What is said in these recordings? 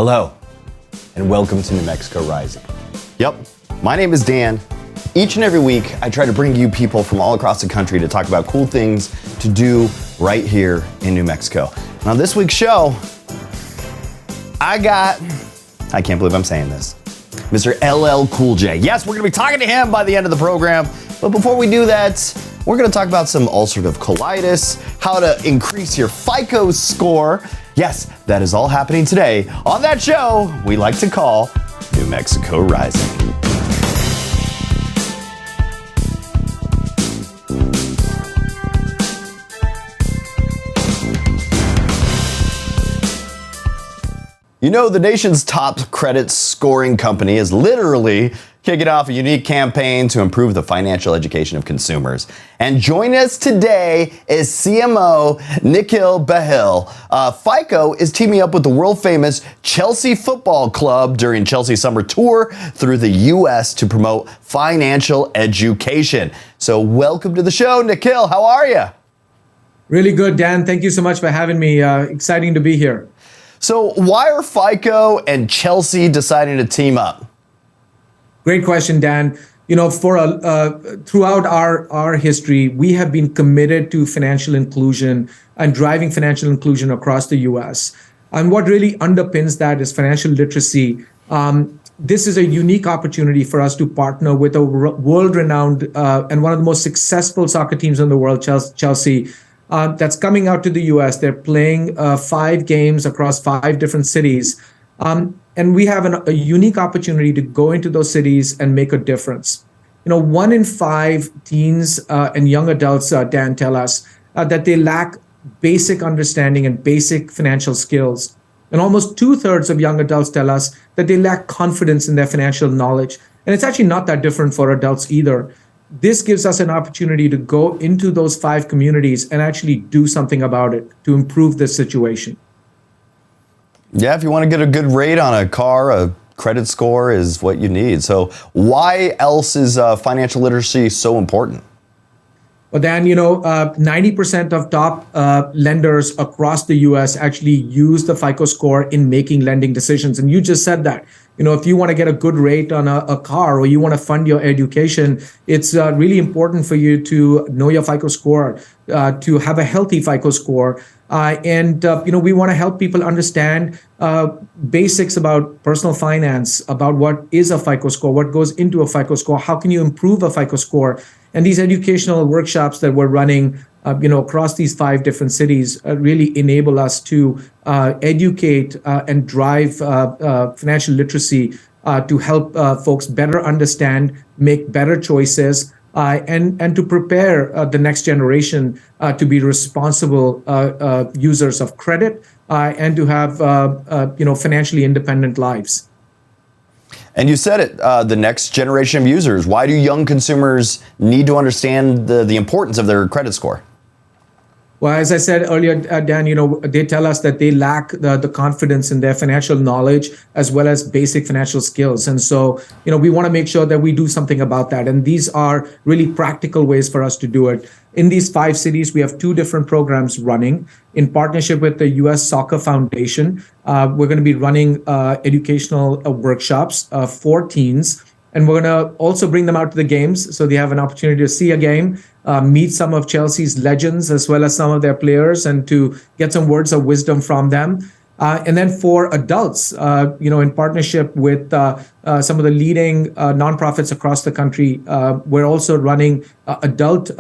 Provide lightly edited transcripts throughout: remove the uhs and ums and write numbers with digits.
Hello, and welcome to New Mexico Rising. Yep, my name is Dan. Each and every week, I try to bring you people from all across the country to talk about cool things to do right here in New Mexico. And on this week's show, I can't believe I'm saying this, Mr. LL Cool J. Yes, we're gonna be talking to him by the end of the program. But before we do that, we're gonna talk about some ulcerative colitis, how to increase your FICO score. Yes, that is all happening today on that show we like to call New Mexico Rising. You know, the nation's top credit scoring company is literally kicking off a unique campaign to improve the financial education of consumers. And joining us today is CMO Nikhil Behl. FICO is teaming up with the world-famous Chelsea Football Club during Chelsea's summer tour through the U.S. to promote financial education. So welcome to the show, Nikhil. How are you? Really good, Dan. Thank you so much for having me. Exciting to be here. So why are FICO and Chelsea deciding to team up? Great question, Dan. You know, throughout our history, we have been committed to financial inclusion and driving financial inclusion across the U.S. And what really underpins that is financial literacy. This is a unique opportunity for us to partner with a world-renowned and one of the most successful soccer teams in the world, Chelsea. That's coming out to the U.S. They're playing 5 games across 5 different cities. And we have a unique opportunity to go into those cities and make a difference. You know, 1 in 5 teens and young adults, Dan, tell us that they lack basic understanding and basic financial skills. And almost 2/3 of young adults tell us that they lack confidence in their financial knowledge. And it's actually not that different for adults either. This gives us an opportunity to go into those 5 communities and actually do something about it to improve this situation. Yeah, if you want to get a good rate on a car, a credit score is what you need. So why else is financial literacy so important? Well, Dan, you know, 90% of top lenders across the U.S. actually use the FICO score in making lending decisions. And you just said that. You know, if you want to get a good rate on a car or you want to fund your education, it's really important for you to know your FICO score, to have a healthy FICO score. You know, we want to help people understand basics about personal finance, about what is a FICO score, what goes into a FICO score, how can you improve a FICO score. And these educational workshops that we're running, you know, across these 5 different cities really enable us to educate and drive financial literacy to help folks better understand, make better choices, and to prepare the next generation to be responsible users of credit and to have you know, financially independent lives. And you said it, the next generation of users. Why do young consumers need to understand the importance of their credit score? Well, as I said earlier, Dan, you know, they tell us that they lack the confidence in their financial knowledge as well as basic financial skills. And so, you know, we want to make sure that we do something about that. And these are really practical ways for us to do it. In these 5 cities, we have 2 different programs running in partnership with the U.S. Soccer Foundation. We're going to be running educational workshops for teens. And we're going to also bring them out to the games so they have an opportunity to see a game, meet some of Chelsea's legends as well as some of their players and to get some words of wisdom from them. And then for adults, you know, in partnership with some of the leading nonprofits across the country, we're also running adult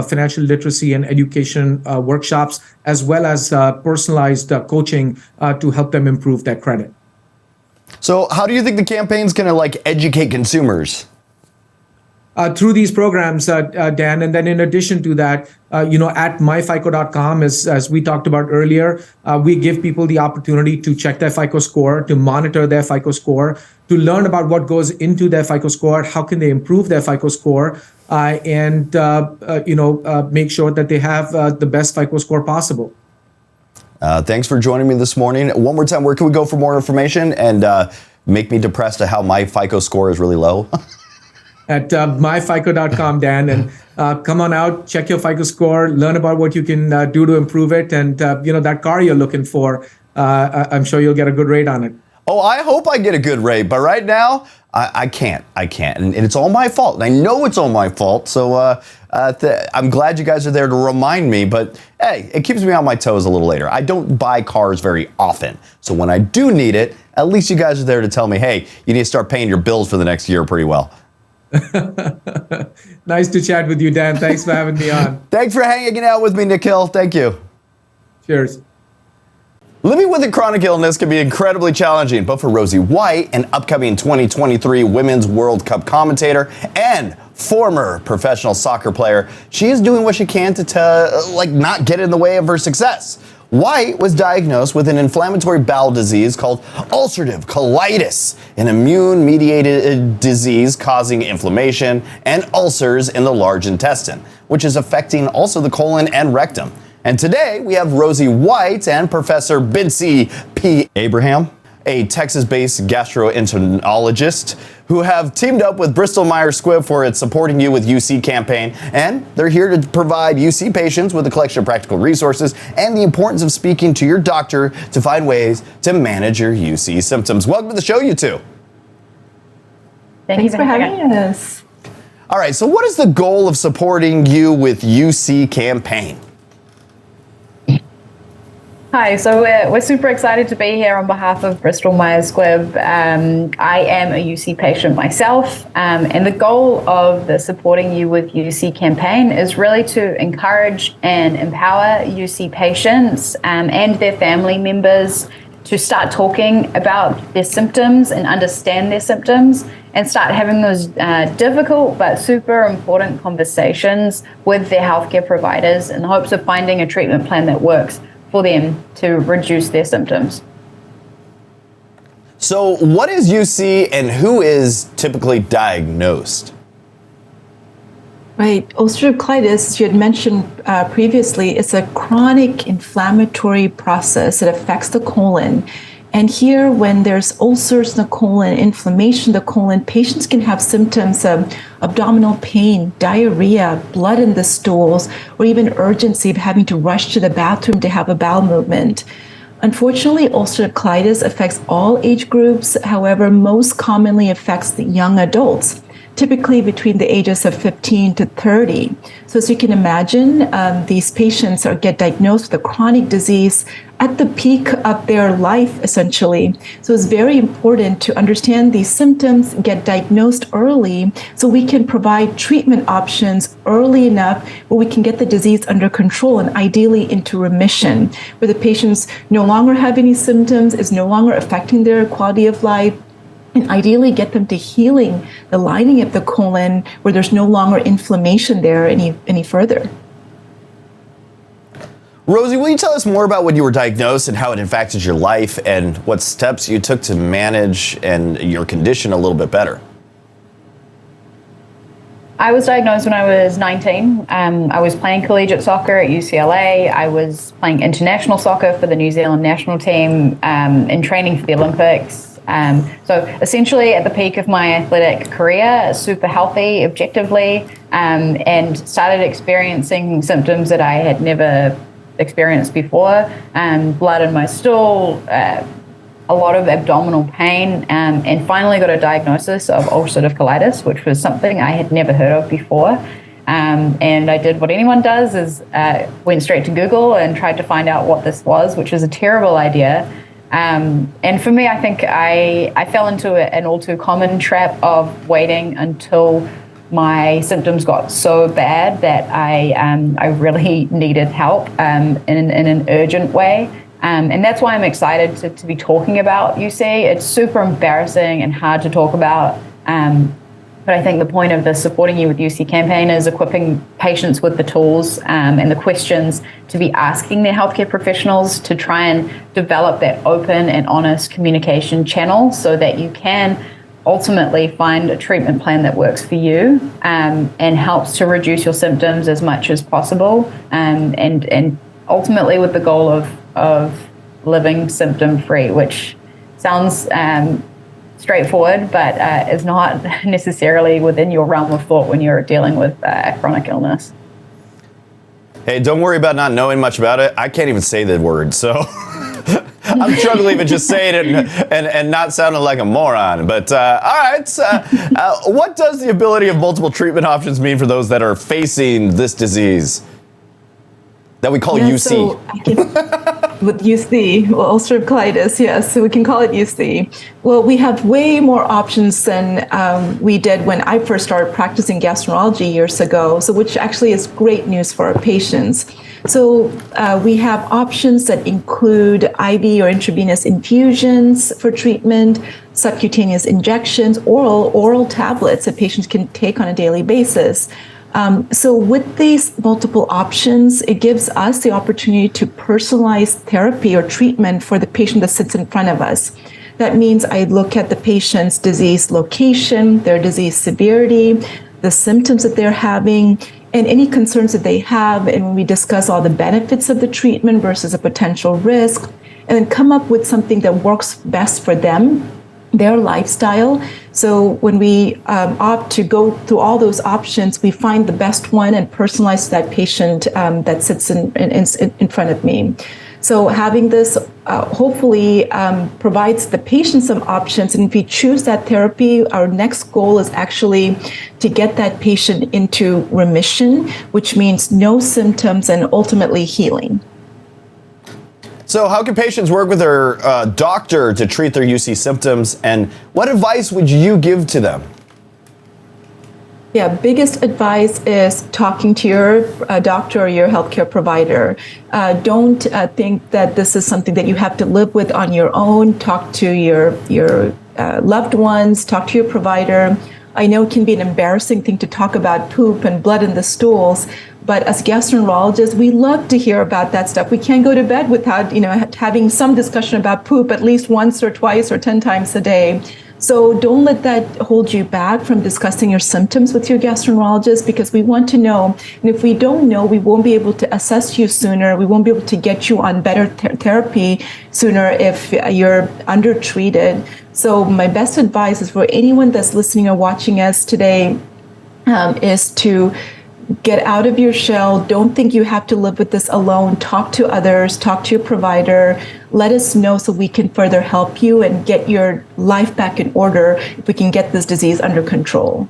financial literacy and education workshops as well as personalized coaching to help them improve their credit. So how do you think the campaign's going to like educate consumers? Through these programs, Dan, and then in addition to that, you know, at myfico.com, as we talked about earlier, we give people the opportunity to check their FICO score, to monitor their FICO score, to learn about what goes into their FICO score, how can they improve their FICO score, and you know, make sure that they have the best FICO score possible. Thanks for joining me this morning. One more time, where can we go for more information and make me depressed at how my FICO score is really low? At myfico.com, Dan, and come on out, check your FICO score, learn about what you can do to improve it, and you know, that car you're looking for, I'm sure you'll get a good rate on it. Oh, I hope I get a good rate, but right now, I can't. And it's all my fault. And I know it's all my fault, so I'm glad you guys are there to remind me, but hey, it keeps me on my toes a little later. I don't buy cars very often, so when I do need it, at least you guys are there to tell me, hey, you need to start paying your bills for the next year pretty well. Nice to chat with you, Dan. Thanks for having me on. Thanks for hanging out with me, Nikhil. Thank you. Cheers. Living with a chronic illness can be incredibly challenging, but for Rosie White, an upcoming 2023 Women's World Cup commentator and former professional soccer player, she is doing what she can to not get in the way of her success. White was diagnosed with an inflammatory bowel disease called ulcerative colitis, an immune-mediated disease causing inflammation and ulcers in the large intestine, which is affecting also the colon and rectum. And today we have Rosie White and Professor Bincy Abraham, a Texas-based gastroenterologist, who have teamed up with Bristol-Myers Squibb for its Supporting You with UC campaign. And they're here to provide UC patients with a collection of practical resources and the importance of speaking to your doctor to find ways to manage your UC symptoms. Welcome to the show, you two. Thanks for having us. All right, so what is the goal of Supporting You with UC campaign? Hi, so we're super excited to be here on behalf of Bristol-Myers Squibb. I am a UC patient myself, and the goal of the Supporting You with UC campaign is really to encourage and empower UC patients and their family members to start talking about their symptoms and understand their symptoms and start having those difficult but super important conversations with their healthcare providers in the hopes of finding a treatment plan that works for them to reduce their symptoms. So what is UC and who is typically diagnosed? Right. Ulcerative colitis, you had mentioned previously, it's a chronic inflammatory process that affects the colon. And here, when there's ulcers in the colon, inflammation in the colon, patients can have symptoms of abdominal pain, diarrhea, blood in the stools, or even urgency of having to rush to the bathroom to have a bowel movement. Unfortunately, ulcerative colitis affects all age groups. However, most commonly affects the young adults, typically between the ages of 15 to 30. So as you can imagine, these patients get diagnosed with a chronic disease at the peak of their life, essentially. So it's very important to understand these symptoms, get diagnosed early, so we can provide treatment options early enough where we can get the disease under control and ideally into remission, where the patients no longer have any symptoms, is no longer affecting their quality of life, and ideally get them to healing the lining of the colon where there's no longer inflammation there any further. Rosie, will you tell us more about when you were diagnosed and how it impacted your life and what steps you took to manage and your condition a little bit better? I was diagnosed when I was 19. I was playing collegiate soccer at UCLA. I was playing international soccer for the New Zealand national team in training for the Olympics. So essentially at the peak of my athletic career, super healthy objectively, and started experiencing symptoms that I had never experienced before, blood in my stool, a lot of abdominal pain, and finally got a diagnosis of ulcerative colitis, which was something I had never heard of before. And I did what anyone does, is went straight to Google and tried to find out what this was, which is a terrible idea. And for me, I think I fell into an all too common trap of waiting until my symptoms got so bad that I really needed help in an urgent way. And that's why I'm excited to be talking about UC. It's super embarrassing and hard to talk about. But I think the point of the Supporting You with UC campaign is equipping patients with the tools and the questions to be asking their healthcare professionals to try and develop that open and honest communication channel so that you can ultimately find a treatment plan that works for you and helps to reduce your symptoms as much as possible, and ultimately with the goal of living symptom-free, which sounds straightforward, but is not necessarily within your realm of thought when you're dealing with a chronic illness. Hey, don't worry about not knowing much about it. I can't even say the word, so I'm struggling even just saying it and not sounding like a moron. But all right, what does the ability of multiple treatment options mean for those that are facing this disease that we call UC? So with UC, well, ulcerative colitis, yes, so we can call it UC. Well, we have way more options than we did when I first started practicing gastroenterology years ago, so which actually is great news for our patients. So we have options that include IV or intravenous infusions for treatment, subcutaneous injections, oral tablets that patients can take on a daily basis. So with these multiple options, it gives us the opportunity to personalize therapy or treatment for the patient that sits in front of us. That means I look at the patient's disease location, their disease severity, the symptoms that they're having, and any concerns that they have. And when we discuss all the benefits of the treatment versus a potential risk, and then come up with something that works best for them, their lifestyle. So when we opt to go through all those options, we find the best one and personalize to that patient that sits in front of me. So having this hopefully provides the patient some options. And if we choose that therapy, our next goal is actually to get that patient into remission, which means no symptoms and ultimately healing. So how can patients work with their doctor to treat their UC symptoms, and what advice would you give to them? Yeah, biggest advice is talking to your doctor or your healthcare provider. Don't think that this is something that you have to live with on your own. Talk to your loved ones, talk to your provider. I know it can be an embarrassing thing to talk about poop and blood in the stools, but as gastroenterologists, we love to hear about that stuff. We can't go to bed without, having some discussion about poop at least once or twice or 10 times a day. So don't let that hold you back from discussing your symptoms with your gastroenterologist, because we want to know. And if we don't know, we won't be able to assess you sooner. We won't be able to get you on better therapy sooner if you're undertreated. So my best advice is for anyone that's listening or watching us today is to get out of your shell. Don't think you have to live with this alone. Talk to others, talk to your provider. Let us know so we can further help you and get your life back in order if we can get this disease under control.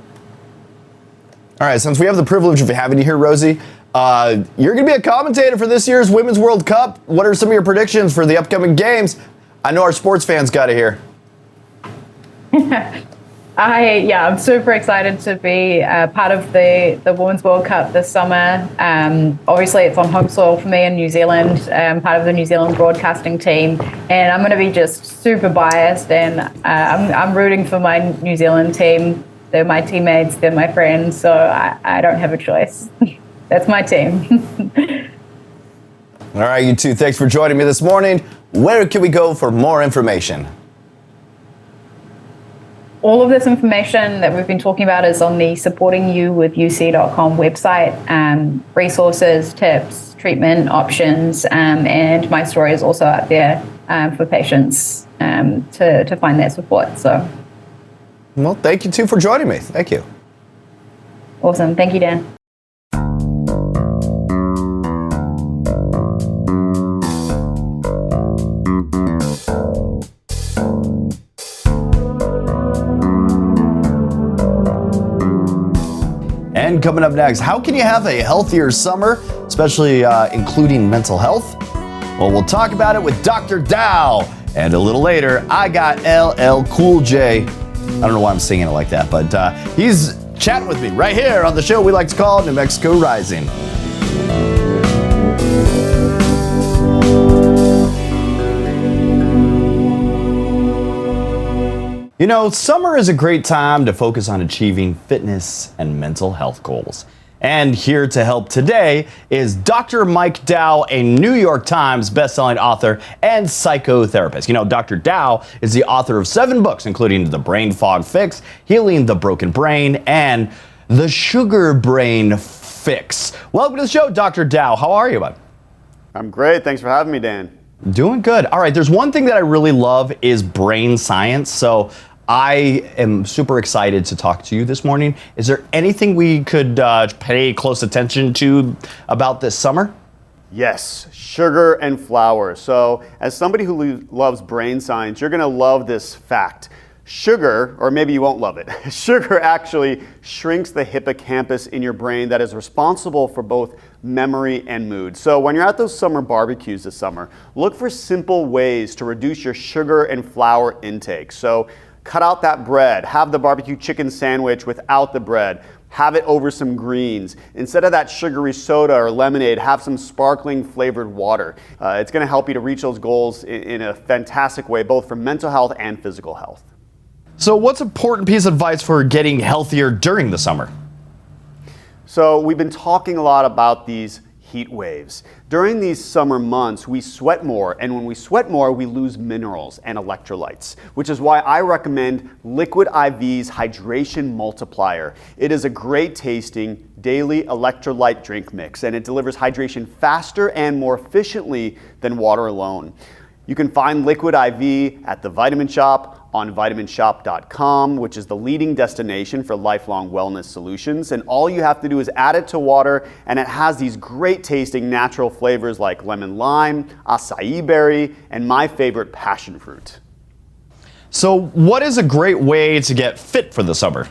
All right, since we have the privilege of having you here, Rosie, you're going to be a commentator for this year's Women's World Cup. What are some of your predictions for the upcoming games? I know our sports fans got to hear. I'm super excited to be part of the Women's World Cup this summer. Obviously, it's on home soil for me in New Zealand, part of the New Zealand broadcasting team, and I'm going to be just super biased, and I'm rooting for my New Zealand team. They're my teammates, they're my friends, so I don't have a choice. That's my team. All right, you two, thanks for joining me this morning. Where can we go for more information? All of this information that we've been talking about is on the supportingyouwithuc.com website. Resources, tips, treatment options, and my story is also out there for patients to find their support. So, well, thank you two for joining me. Thank you. Awesome. Thank you, Dan. And coming up next, how can you have a healthier summer, especially including mental health? Well, we'll talk about it with Dr. Dow. And a little later, I got LL Cool J. I don't know why I'm singing it like that, but he's chatting with me right here on the show we like to call New Mexico Rising. You know, summer is a great time to focus on achieving fitness and mental health goals. And here to help today is Dr. Mike Dow, a New York Times bestselling author and psychotherapist. You know, Dr. Dow is the author of 7 books, including The Brain Fog Fix, Healing the Broken Brain, and The Sugar Brain Fix. Welcome to the show, Dr. Dow. How are you, bud? I'm great. Thanks for having me, Dan. Doing good. All right, there's one thing that I really love is brain science. So I am super excited to talk to you this morning. Is there anything we could pay close attention to about this summer? Yes, sugar and flour. So as somebody who loves brain science, you're gonna love this fact. Sugar, or maybe you won't love it, sugar actually shrinks the hippocampus in your brain that is responsible for both memory and mood. So when you're at those summer barbecues this summer, look for simple ways to reduce your sugar and flour intake. So cut out that bread, have the barbecue chicken sandwich without the bread, have it over some greens. Instead of that sugary soda or lemonade, have some sparkling flavored water. It's gonna help you to reach those goals in a fantastic way, both for mental health and physical health. So what's an important piece of advice for getting healthier during the summer? So we've been talking a lot about these heat waves. During these summer months, we sweat more, and when we sweat more, we lose minerals and electrolytes, which is why I recommend Liquid IV's Hydration Multiplier. It is a great tasting daily electrolyte drink mix, and it delivers hydration faster and more efficiently than water alone. You can find Liquid IV at the Vitamin Shop, on vitaminshop.com, which is the leading destination for lifelong wellness solutions. And all you have to do is add it to water, and it has these great tasting natural flavors like lemon lime, acai berry, and my favorite, passion fruit. So what is a great way to get fit for the summer?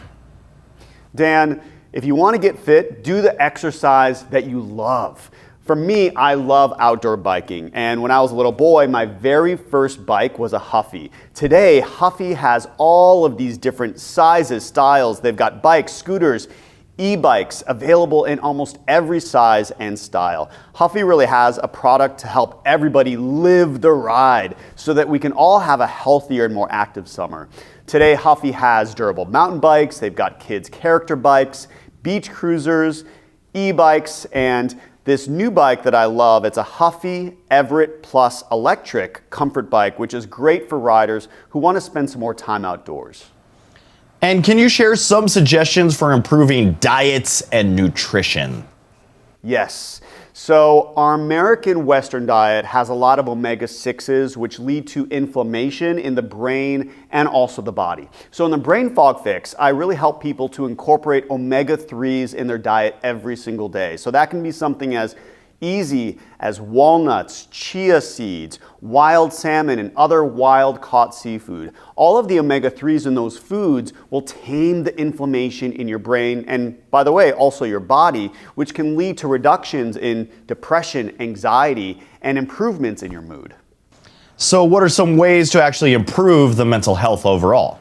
Dan, if you want to get fit, do the exercise that you love. For me, I love outdoor biking, and when I was a little boy, my very first bike was a Huffy. Today, Huffy has all of these different sizes, styles. They've got bikes, scooters, e-bikes available in almost every size and style. Huffy really has a product to help everybody live the ride so that we can all have a healthier and more active summer. Today, Huffy has durable mountain bikes, they've got kids' character bikes, beach cruisers, e-bikes, and this new bike that I love, it's a Huffy Everett Plus electric comfort bike, which is great for riders who want to spend some more time outdoors. And can you share some suggestions for improving diets and nutrition? Yes. So our American Western diet has a lot of omega-6s, which lead to inflammation in the brain and also the body. So in the Brain Fog Fix, I really help people to incorporate omega-3s in their diet every single day. So that can be something as easy as walnuts, chia seeds, wild salmon, and other wild-caught seafood. All of the omega-3s in those foods will tame the inflammation in your brain and, by the way, also your body, which can lead to reductions in depression, anxiety, and improvements in your mood. So what are some ways to actually improve the mental health overall?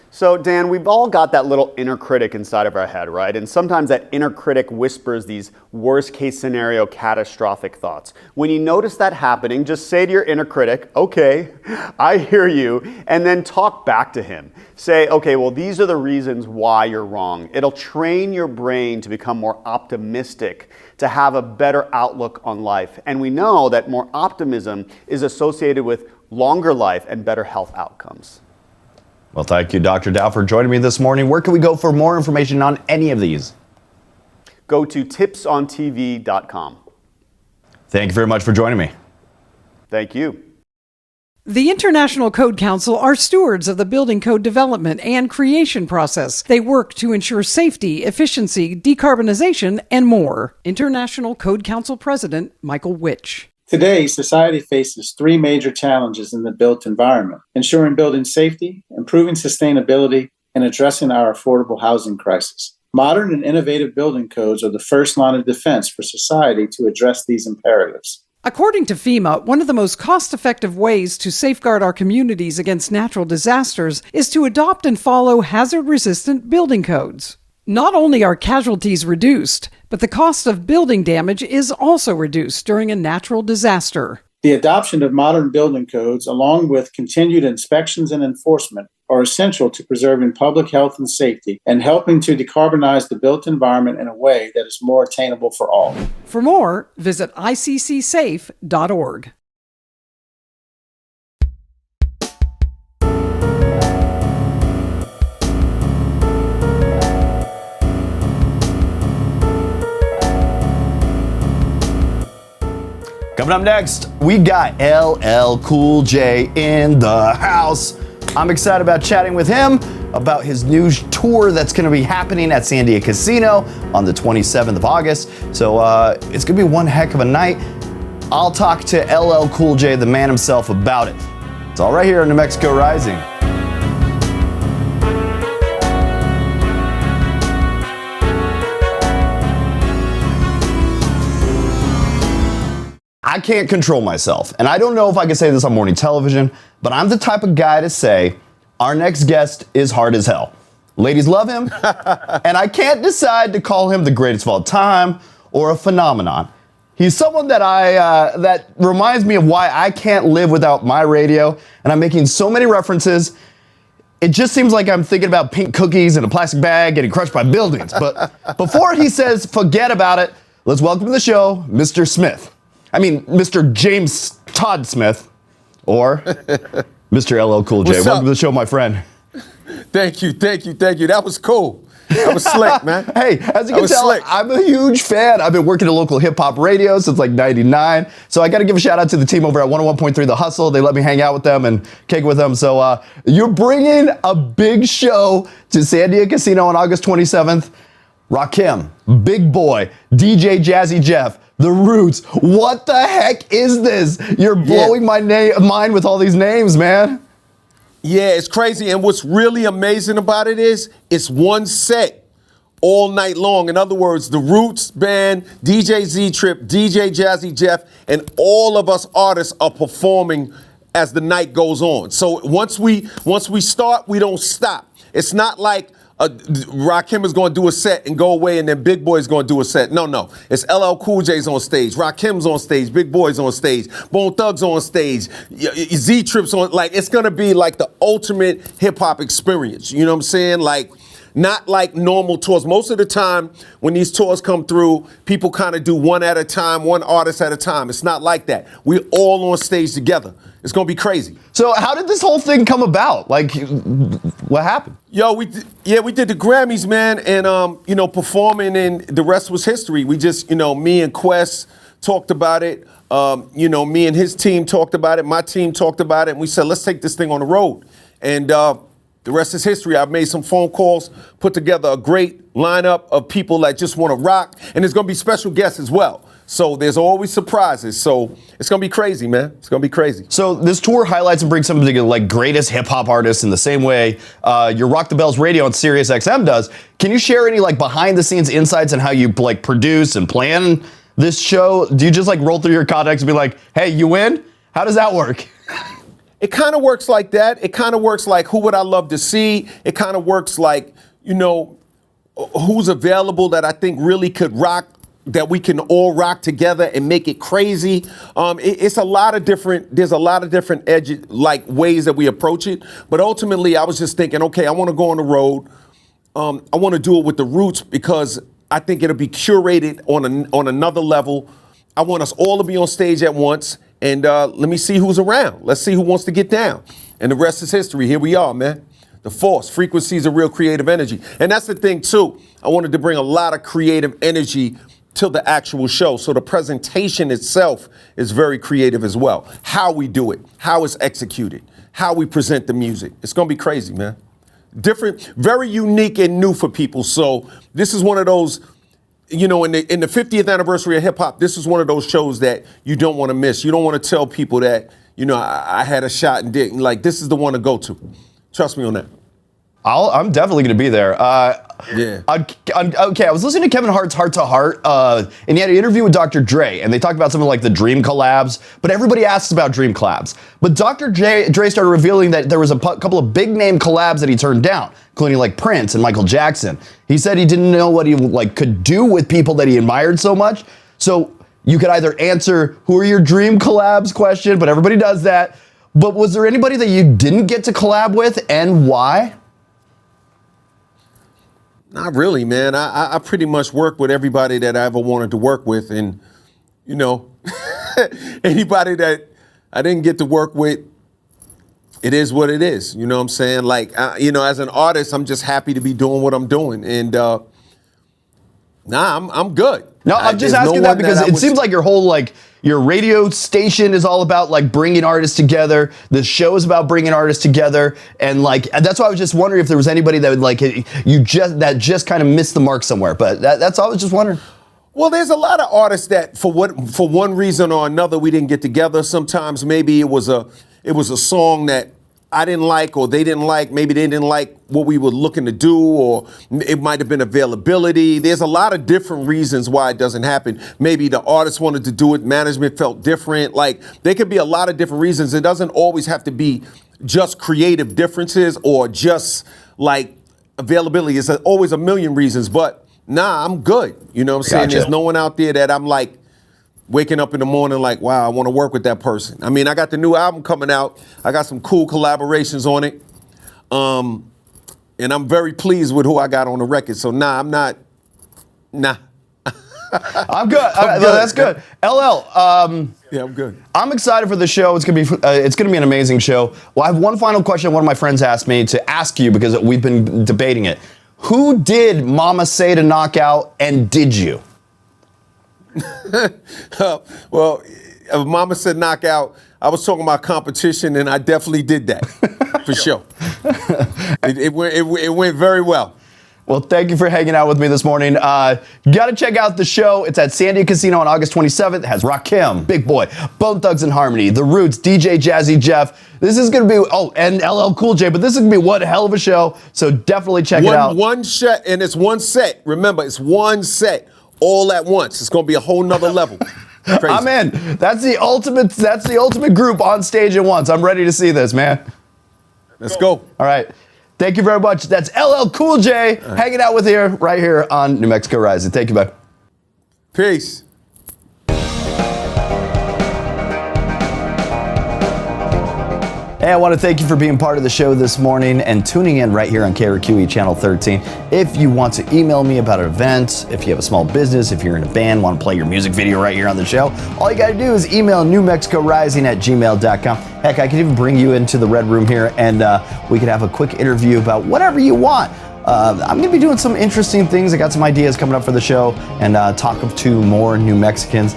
So Dan, we've all got that little inner critic inside of our head, right? And sometimes that inner critic whispers these worst case scenario catastrophic thoughts. When you notice that happening, just say to your inner critic, okay, I hear you, and then talk back to him. Say, okay, well, these are the reasons why you're wrong. It'll train your brain to become more optimistic, to have a better outlook on life. And we know that more optimism is associated with longer life and better health outcomes. Well, thank you, Dr. Dow, for joining me this morning. Where can we go for more information on any of these? Go to tipsontv.com. Thank you very much for joining me. Thank you. The International Code Council are stewards of the building code development and creation process. They work to ensure safety, efficiency, decarbonization, and more. International Code Council President Michael Witch. Today, society faces three major challenges in the built environment: ensuring building safety, improving sustainability, and addressing our affordable housing crisis. Modern and innovative building codes are the first line of defense for society to address these imperatives. According to FEMA, one of the most cost-effective ways to safeguard our communities against natural disasters is to adopt and follow hazard-resistant building codes. Not only are casualties reduced, but the cost of building damage is also reduced during a natural disaster. The adoption of modern building codes, along with continued inspections and enforcement, are essential to preserving public health and safety and helping to decarbonize the built environment in a way that is more attainable for all. For more, visit iccsafe.org. Coming up next, we got LL Cool J in the house. I'm excited about chatting with him about his new tour that's going to be happening at Sandia Casino on the 27th of August. So it's going to be one heck of a night. I'll talk to LL Cool J, the man himself, about it. It's all right here on New Mexico Rising. I can't control myself, and I don't know if I can say this on morning television, but I'm the type of guy to say our next guest is hard as hell. Ladies love him, and I can't decide to call him the greatest of all time or a phenomenon. He's someone that that reminds me of why I can't live without my radio, and I'm making so many references. It just seems like I'm thinking about pink cookies in a plastic bag getting crushed by buildings. But before he says forget about it, let's welcome to the show, Mr. Smith. I mean, Mr. James Todd Smith, or Mr. LL Cool J. Welcome to the show, my friend. Thank you. That was cool. That was slick, man. Hey, as you can tell, I'm a huge fan. I've been working at local hip-hop radio since like 99. So I got to give a shout out to the team over at 101.3 The Hustle. They let me hang out with them and kick with them. So you're bringing a big show to Sandia Casino on August 27th. Rakim, Big Boy, DJ Jazzy Jeff, The Roots. What the heck is this? You're blowing my mind with all these names, man. Yeah, it's crazy. And what's really amazing about it is it's one set all night long. In other words, the Roots band, DJ Z-Trip, DJ Jazzy Jeff, and all of us artists are performing as the night goes on. So once we start, we don't stop. It's not like Rakim is going to do a set and go away and then Big Boy is going to do a set. No. It's LL Cool J's on stage. Rakim's on stage. Big Boy's on stage. Bone Thugs on stage. Z-Trip's on. Like, it's going to be like the ultimate hip-hop experience. You know what I'm saying? Like, not like normal tours. Most of the time when these tours come through, people kind of do one at a time, one artist at a time. It's not like that. We're all on stage together. It's going to be crazy. So how did this whole thing come about? Like, what happened? Yo, we did the Grammys, man, and, performing, and the rest was history. We just, me and Quest talked about it. Me and his team talked about it. My team talked about it. And we said, let's take this thing on the road. And the rest is history. I've made some phone calls, put together a great lineup of people that just want to rock. And there's going to be special guests as well. So there's always surprises. So it's going to be crazy, man. It's going to be crazy. So this tour highlights and brings some of the like greatest hip hop artists in the same way your Rock the Bells radio on Sirius XM does. Can you share any like behind the scenes insights on how you like produce and plan this show? Do you just like roll through your contacts and be like, hey, you win? How does that work? It kind of works like that. It kind of works like who would I love to see? It kind of works like, who's available that I think really could rock, that we can all rock together and make it crazy. There's a lot of different ways that we approach it. But ultimately, I was just thinking, okay, I want to go on the road. I want to do it with the Roots because I think it'll be curated on another level. I want us all to be on stage at once. And let me see who's around. Let's see who wants to get down. And the rest is history. Here we are, man. The F.O.R.C.E, frequencies of real creative energy. And that's the thing, too. I wanted to bring a lot of creative energy to the actual show. So the presentation itself is very creative as well. How we do it, how it's executed, how we present the music. It's going to be crazy, man. Different, very unique and new for people. So this is one of those, in the 50th anniversary of hip hop, this is one of those shows that you don't want to miss. You don't want to tell people that, I had a shot and didn't. Like, this is the one to go to. Trust me on that. I'm definitely going to be there. Okay, I was listening to Kevin Hart's Heart to Heart, and he had an interview with Dr. Dre, and they talked about something like the Dream collabs, but everybody asks about Dream collabs. But Dr. Dre started revealing that there was a couple of big name collabs that he turned down, including like Prince and Michael Jackson. He said he didn't know what he could do with people that he admired so much. So you could either answer who are your dream collabs question, but everybody does that. But was there anybody that you didn't get to collab with, and why? Not really, man. I pretty much work with everybody that I ever wanted to work with. And, anybody that I didn't get to work with, it is what it is. You know what I'm saying? Like, as an artist, I'm just happy to be doing what I'm doing. And, I'm good. No, I'm just asking that because it seems like your whole, your radio station is all about like bringing artists together. The show is about bringing artists together, and like that's why I was just wondering if there was anybody that would like just kind of missed the mark somewhere. But that's all I was just wondering. Well, there's a lot of artists that for one reason or another we didn't get together. Sometimes maybe it was a song that I didn't like or they didn't like. Maybe they didn't like what we were looking to do, or it might have been availability. There's a lot of different reasons why it doesn't happen. Maybe the artist wanted to do it, management felt different. Like there could be a lot of different reasons. It doesn't always have to be just creative differences or just like availability. There's always a million reasons, but nah, I'm good. You know what I'm saying? Gotcha. There's no one out there that I'm like waking up in the morning like, wow, I want to work with that person. I mean, I got the new album coming out. I got some cool collaborations on it. And I'm very pleased with who I got on the record. So nah, I'm not. Nah. I'm good. That's good. LL. Yeah, I'm good. I'm excited for the show. It's gonna be an amazing show. Well, I have one final question. One of my friends asked me to ask you because we've been debating it. Who did Mama say to knock out, and did you? Well, Mama said knockout. I was talking about competition, and I definitely did that for sure. It went very well. Well, thank you for hanging out with me this morning. You got to check out the show. It's at Sandia Casino on August 27th. It has Rakim, Big Boy, Bone Thugs and Harmony, The Roots, DJ Jazzy Jeff. This is going to be, and LL Cool J, but this is going to be one hell of a show. So definitely check it out. One set, and it's one set. Remember, it's one set all at once. It's going to be a whole nother level. Crazy. I'm in. That's the ultimate group on stage at once. I'm ready to see this, man. Let's go. All right. Thank you very much. That's LL Cool J hanging out with you right here on New Mexico Rising. Thank you, bud. Peace. Hey, I want to thank you for being part of the show this morning and tuning in right here on KRQE Channel 13. If you want to email me about an event, if you have a small business, if you're in a band, want to play your music video right here on the show, all you got to do is email newmexicorising@gmail.com. Heck, I could even bring you into the Red Room here and we could have a quick interview about whatever you want. I'm going to be doing some interesting things. I got some ideas coming up for the show and talk to more New Mexicans.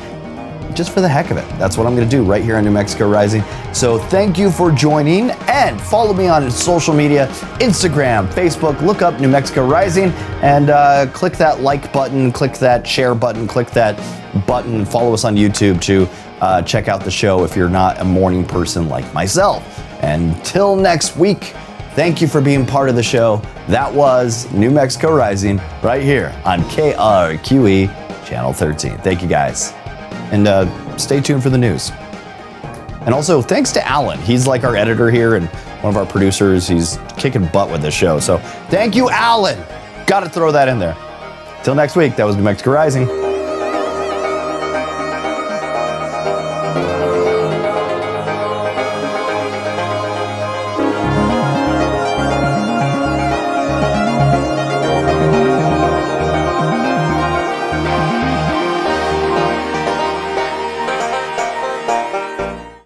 Just for the heck of it. That's what I'm going to do right here on New Mexico Rising. So thank you for joining and follow me on social media, Instagram, Facebook. Look up New Mexico Rising and click that like button, click that share button, click that button. Follow us on YouTube to check out the show if you're not a morning person like myself. Until next week, thank you for being part of the show. That was New Mexico Rising right here on KRQE Channel 13. Thank you guys. And stay tuned for the news. And also, thanks to Alan. He's like our editor here and one of our producers. He's kicking butt with the show. So thank you, Alan. Got to throw that in there. Till next week, that was New Mexico Rising.